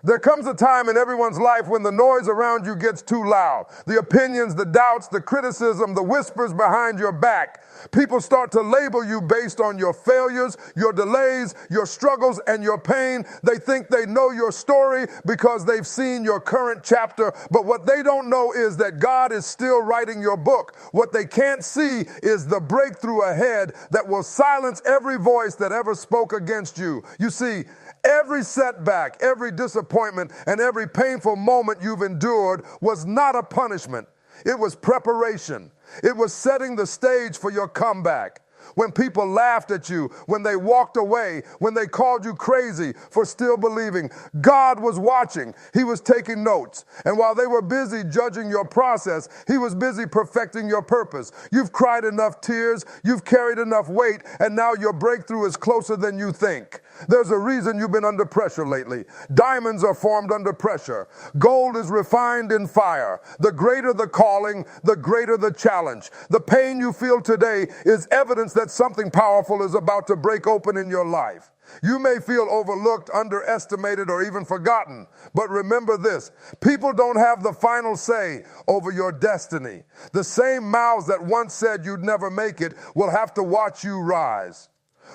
There comes a time in everyone's life when the noise around you gets too loud. The opinions, the doubts, the criticism, the whispers behind your back. People start to label you based on your failures, your delays, your struggles, and your pain. They think they know your story because they've seen your current chapter. But what they don't know is that God is still writing your book. What they can't see is the breakthrough ahead that will silence every voice that ever spoke against you. You see, every setback, every disappointment, and every painful moment you've endured was not a punishment. It was preparation. It was setting the stage for your comeback. When people laughed at you, when they walked away, when they called you crazy for still believing, God was watching. He was taking notes. And while they were busy judging your process, He was busy perfecting your purpose. You've cried enough tears, you've carried enough weight, and now your breakthrough is closer than you think. There's a reason you've been under pressure lately. Diamonds are formed under pressure. Gold is refined in fire. The greater the calling, the greater the challenge. The pain you feel today is evidence that something powerful is about to break open in your life. You may feel overlooked, underestimated, or even forgotten. But remember this, people don't have the final say over your destiny. The same mouths that once said you'd never make it will have to watch you rise.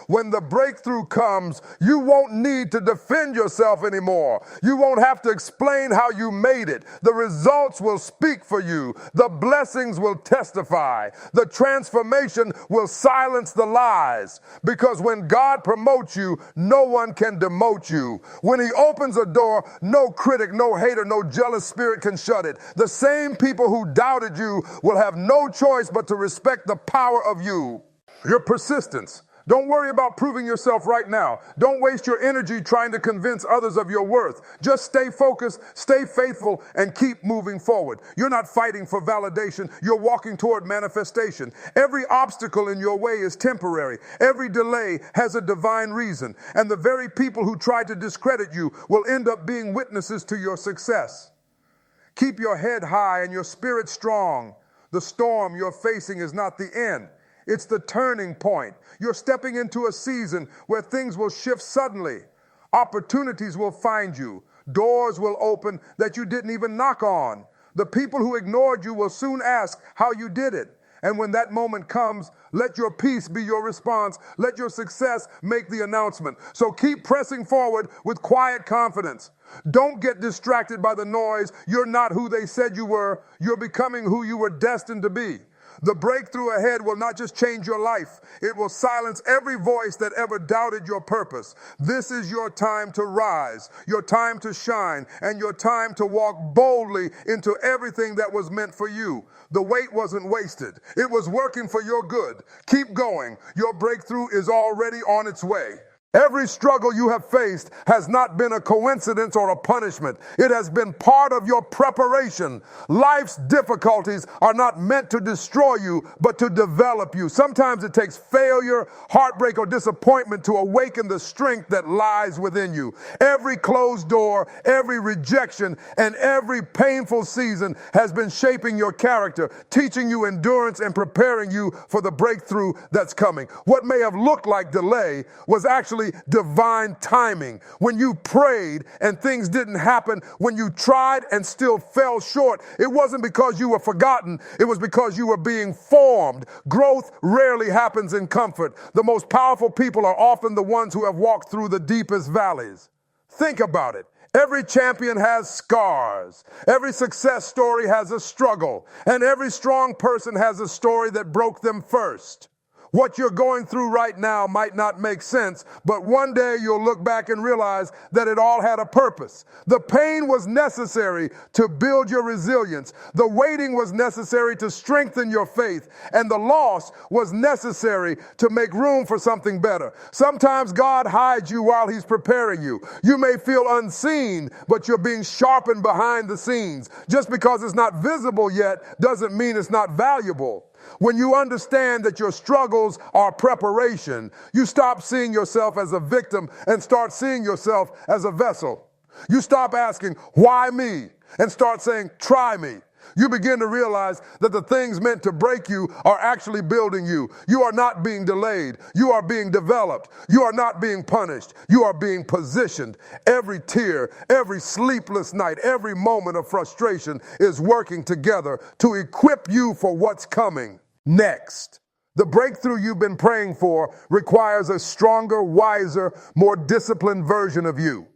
When the breakthrough comes, you won't need to defend yourself anymore. You won't have to explain how you made it. The results will speak for you. The blessings will testify. The transformation will silence the lies. Because when God promotes you, no one can demote you. When He opens a door, no critic, no hater, no jealous spirit can shut it. The same people who doubted you will have no choice but to respect the power of you. Your persistence. Don't worry about proving yourself right now. Don't waste your energy trying to convince others of your worth. Just stay focused, stay faithful, and keep moving forward. You're not fighting for validation. You're walking toward manifestation. Every obstacle in your way is temporary. Every delay has a divine reason. And the very people who try to discredit you will end up being witnesses to your success. Keep your head high and your spirit strong. The storm you're facing is not the end. It's the turning point. You're stepping into a season where things will shift suddenly. Opportunities will find you. Doors will open that you didn't even knock on. The people who ignored you will soon ask how you did it. And when that moment comes, let your peace be your response. Let your success make the announcement. So keep pressing forward with quiet confidence. Don't get distracted by the noise. You're not who they said you were. You're becoming who you were destined to be. The breakthrough ahead will not just change your life, it will silence every voice that ever doubted your purpose. This is your time to rise, your time to shine, and your time to walk boldly into everything that was meant for you. The wait wasn't wasted. It was working for your good. Keep going. Your breakthrough is already on its way. Every struggle you have faced has not been a coincidence or a punishment. It has been part of your preparation. Life's difficulties are not meant to destroy you, but to develop you. Sometimes it takes failure, heartbreak, or disappointment to awaken the strength that lies within you. Every closed door, every rejection, and every painful season has been shaping your character, teaching you endurance and preparing you for the breakthrough that's coming. What may have looked like delay was actually divine timing. When you prayed and things didn't happen, when you tried and still fell short, it wasn't because you were forgotten, it was because you were being formed. Growth rarely happens in comfort. The most powerful people are often the ones who have walked through the deepest valleys. Think about it. Every champion has scars. Every success story has a struggle. And every strong person has a story that broke them first. What you're going through right now might not make sense, but one day you'll look back and realize that it all had a purpose. The pain was necessary to build your resilience. The waiting was necessary to strengthen your faith. And the loss was necessary to make room for something better. Sometimes God hides you while He's preparing you. You may feel unseen, but you're being sharpened behind the scenes. Just because it's not visible yet doesn't mean it's not valuable. When you understand that your struggles are preparation, you stop seeing yourself as a victim and start seeing yourself as a vessel. You stop asking, why me? And start saying, try me. You begin to realize that the things meant to break you are actually building you. You are not being delayed. You are being developed. You are not being punished. You are being positioned. Every tear, every sleepless night, every moment of frustration is working together to equip you for what's coming next. The breakthrough you've been praying for requires a stronger, wiser, more disciplined version of you.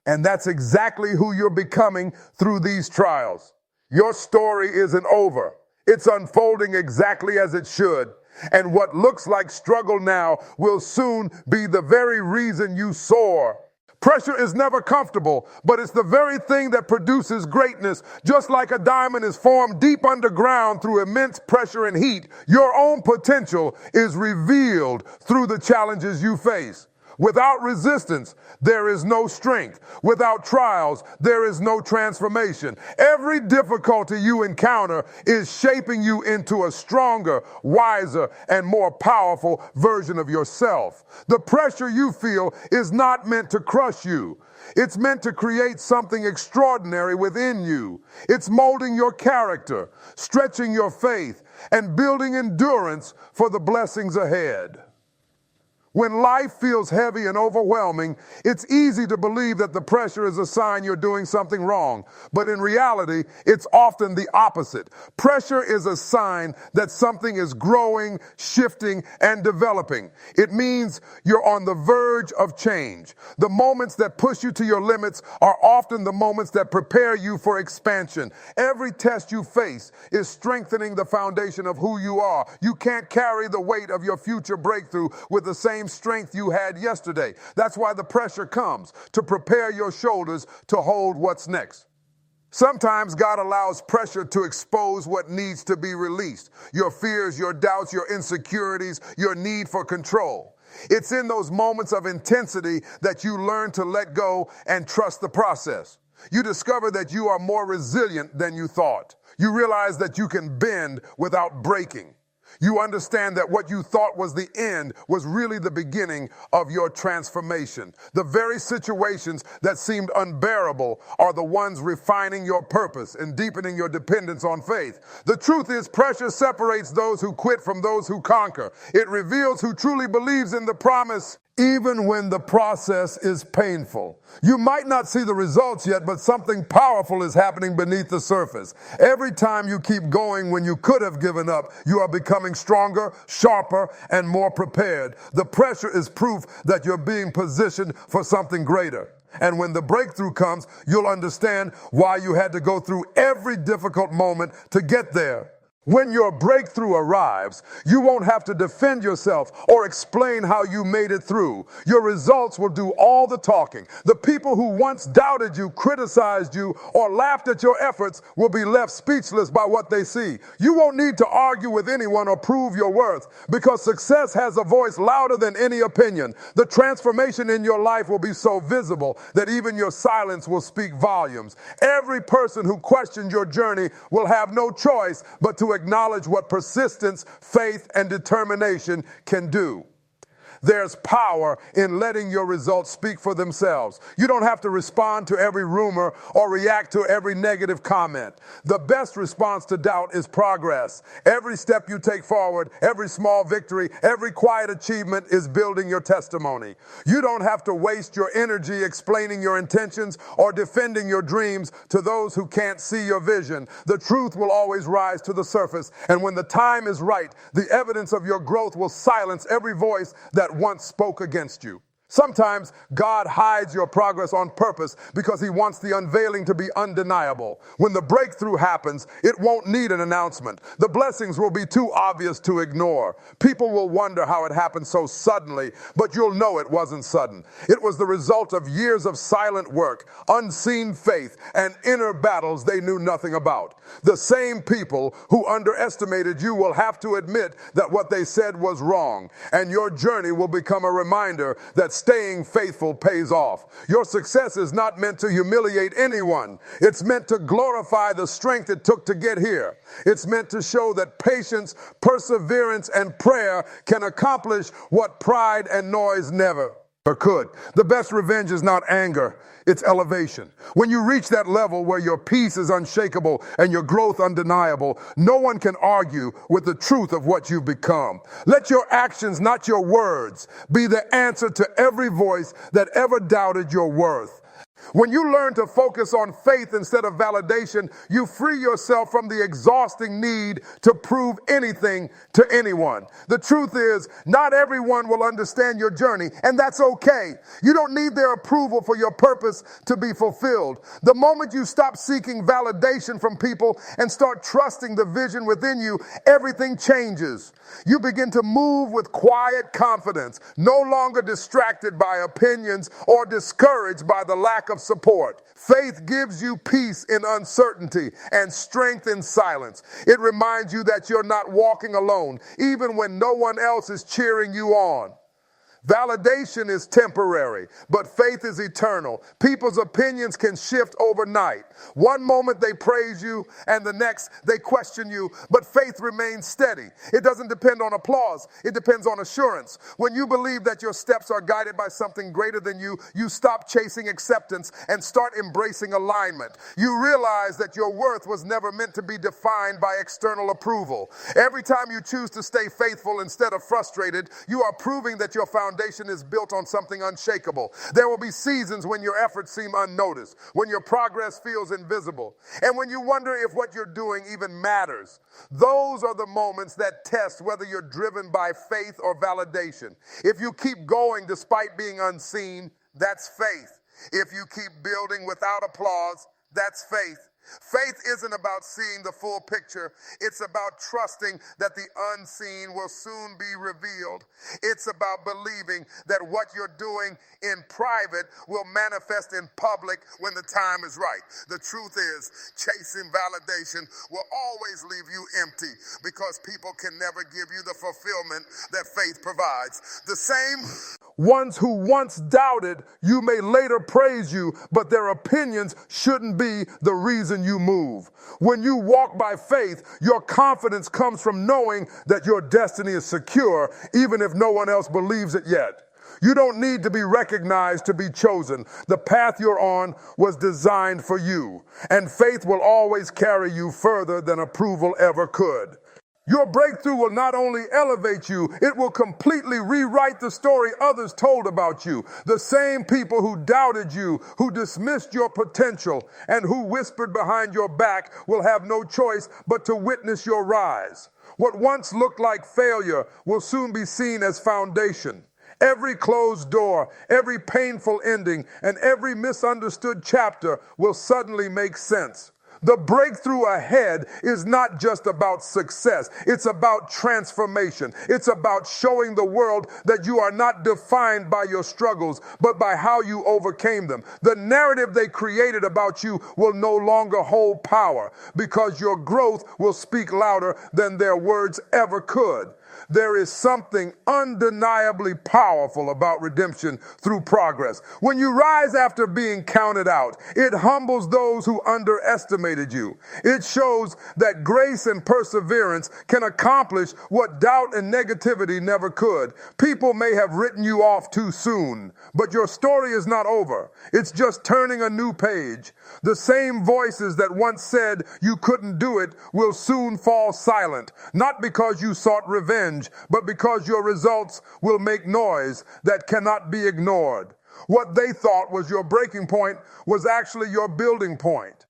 And that's exactly who you're becoming through these trials. Your story isn't over. It's unfolding exactly as it should. And what looks like struggle now will soon be the very reason you soar. Pressure is never comfortable, but it's the very thing that produces greatness. Just like a diamond is formed deep underground through immense pressure and heat, your own potential is revealed through the challenges you face. Without resistance, there is no strength. Without trials, there is no transformation. Every difficulty you encounter is shaping you into a stronger, wiser, and more powerful version of yourself. The pressure you feel is not meant to crush you. It's meant to create something extraordinary within you. It's molding your character, stretching your faith, and building endurance for the blessings ahead. When life feels heavy and overwhelming, it's easy to believe that the pressure is a sign you're doing something wrong. But in reality, it's often the opposite. Pressure is a sign that something is growing, shifting, and developing. It means you're on the verge of change. The moments that push you to your limits are often the moments that prepare you for expansion. Every test you face is strengthening the foundation of who you are. You can't carry the weight of your future breakthrough with the same strength you had yesterday. That's why the pressure comes, to prepare your shoulders to hold what's next. Sometimes God allows pressure to expose what needs to be released. Your fears, your doubts, your insecurities, your need for control. It's in those moments of intensity that you learn to let go and trust the process. You discover that you are more resilient than you thought. You realize that you can bend without breaking. You understand that what you thought was the end was really the beginning of your transformation. The very situations that seemed unbearable are the ones refining your purpose and deepening your dependence on faith. The truth is, pressure separates those who quit from those who conquer. It reveals who truly believes in the promise, even when the process is painful. You might not see the results yet, but something powerful is happening beneath the surface. Every time you keep going when you could have given up, you are becoming stronger, sharper, and more prepared. The pressure is proof that you're being positioned for something greater. And when the breakthrough comes, you'll understand why you had to go through every difficult moment to get there. When your breakthrough arrives, you won't have to defend yourself or explain how you made it through. Your results will do all the talking. The people who once doubted you, criticized you, or laughed at your efforts will be left speechless by what they see. You won't need to argue with anyone or prove your worth, because success has a voice louder than any opinion. The transformation in your life will be so visible that even your silence will speak volumes. Every person who questions your journey will have no choice but to acknowledge what persistence, faith, and determination can do. There's power in letting your results speak for themselves. You don't have to respond to every rumor or react to every negative comment. The best response to doubt is progress. Every step you take forward, every small victory, every quiet achievement is building your testimony. You don't have to waste your energy explaining your intentions or defending your dreams to those who can't see your vision. The truth will always rise to the surface, and when the time is right, the evidence of your growth will silence every voice that once spoke against you. Sometimes God hides your progress on purpose because he wants the unveiling to be undeniable. When the breakthrough happens, it won't need an announcement. The blessings will be too obvious to ignore. People will wonder how it happened so suddenly, but you'll know it wasn't sudden. It was the result of years of silent work, unseen faith, and inner battles they knew nothing about. The same people who underestimated you will have to admit that what they said was wrong, and your journey will become a reminder that staying faithful pays off. Your success is not meant to humiliate anyone. It's meant to glorify the strength it took to get here. It's meant to show that patience, perseverance, and prayer can accomplish what pride and noise never. Could. The best revenge is not anger, it's elevation. When you reach that level where your peace is unshakable and your growth undeniable, no one can argue with the truth of what you've become. Let your actions, not your words, be the answer to every voice that ever doubted your worth. When you learn to focus on faith instead of validation, you free yourself from the exhausting need to prove anything to anyone. The truth is, not everyone will understand your journey, and that's okay. You don't need their approval for your purpose to be fulfilled. The moment you stop seeking validation from people and start trusting the vision within you, everything changes. You begin to move with quiet confidence, no longer distracted by opinions or discouraged by the lack of support. Faith gives you peace in uncertainty and strength in silence. It reminds you that you're not walking alone, even when no one else is cheering you on. Validation is temporary, but faith is eternal. People's opinions can shift overnight. One moment they praise you, and the next they question you, but faith remains steady. It doesn't depend on applause. It depends on assurance. When you believe that your steps are guided by something greater than you, you stop chasing acceptance and start embracing alignment. You realize that your worth was never meant to be defined by external approval. Every time you choose to stay faithful instead of frustrated, you are proving that your foundation is built on something unshakable. There will be seasons when your efforts seem unnoticed, when your progress feels invisible, and when you wonder if what you're doing even matters. Those are the moments that test whether you're driven by faith or validation. If you keep going despite being unseen, that's faith. If you keep building without applause, that's faith. Faith isn't about seeing the full picture. It's about trusting that the unseen will soon be revealed. It's about believing that what you're doing in private will manifest in public when the time is right. The truth is, chasing validation will always leave you empty because people can never give you the fulfillment that faith provides. The same ones who once doubted you may later praise you, but their opinions shouldn't be the reason you move. When you walk by faith, your confidence comes from knowing that your destiny is secure, even if no one else believes it yet. You don't need to be recognized to be chosen. The path you're on was designed for you, and faith will always carry you further than approval ever could. Your breakthrough will not only elevate you, it will completely rewrite the story others told about you. The same people who doubted you, who dismissed your potential, and who whispered behind your back will have no choice but to witness your rise. What once looked like failure will soon be seen as foundation. Every closed door, every painful ending, and every misunderstood chapter will suddenly make sense. The breakthrough ahead is not just about success. It's about transformation. It's about showing the world that you are not defined by your struggles, but by how you overcame them. The narrative they created about you will no longer hold power because your growth will speak louder than their words ever could. There is something undeniably powerful about redemption through progress. When you rise after being counted out, it humbles those who underestimated you. It shows that grace and perseverance can accomplish what doubt and negativity never could. People may have written you off too soon, but your story is not over. It's just turning a new page. The same voices that once said you couldn't do it will soon fall silent, not because you sought revenge, but because your results will make noise that cannot be ignored. What they thought was your breaking point was actually your building point.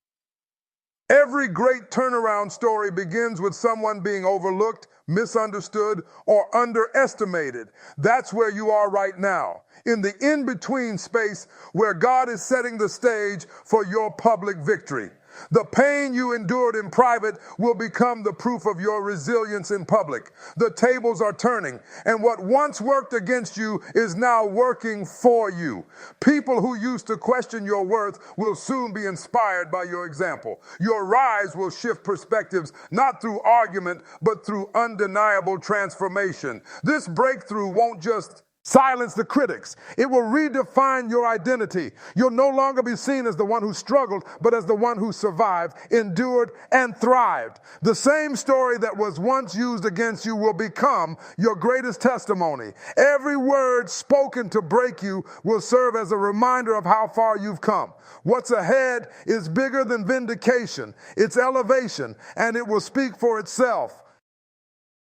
Every great turnaround story begins with someone being overlooked, misunderstood, or underestimated. That's where you are right now, in the in-between space where God is setting the stage for your public victory. The pain you endured in private will become the proof of your resilience in public. The tables are turning, and what once worked against you is now working for you. People who used to question your worth will soon be inspired by your example. Your rise will shift perspectives, not through argument, but through undeniable transformation. This breakthrough won't just Silence the critics. It will redefine your identity. You'll no longer be seen as the one who struggled, but as the one who survived, endured, and thrived. The same story that was once used against you will become your greatest testimony. Every word spoken to break you will serve as a reminder of how far you've come. What's ahead is bigger than vindication. It's elevation, and it will speak for itself.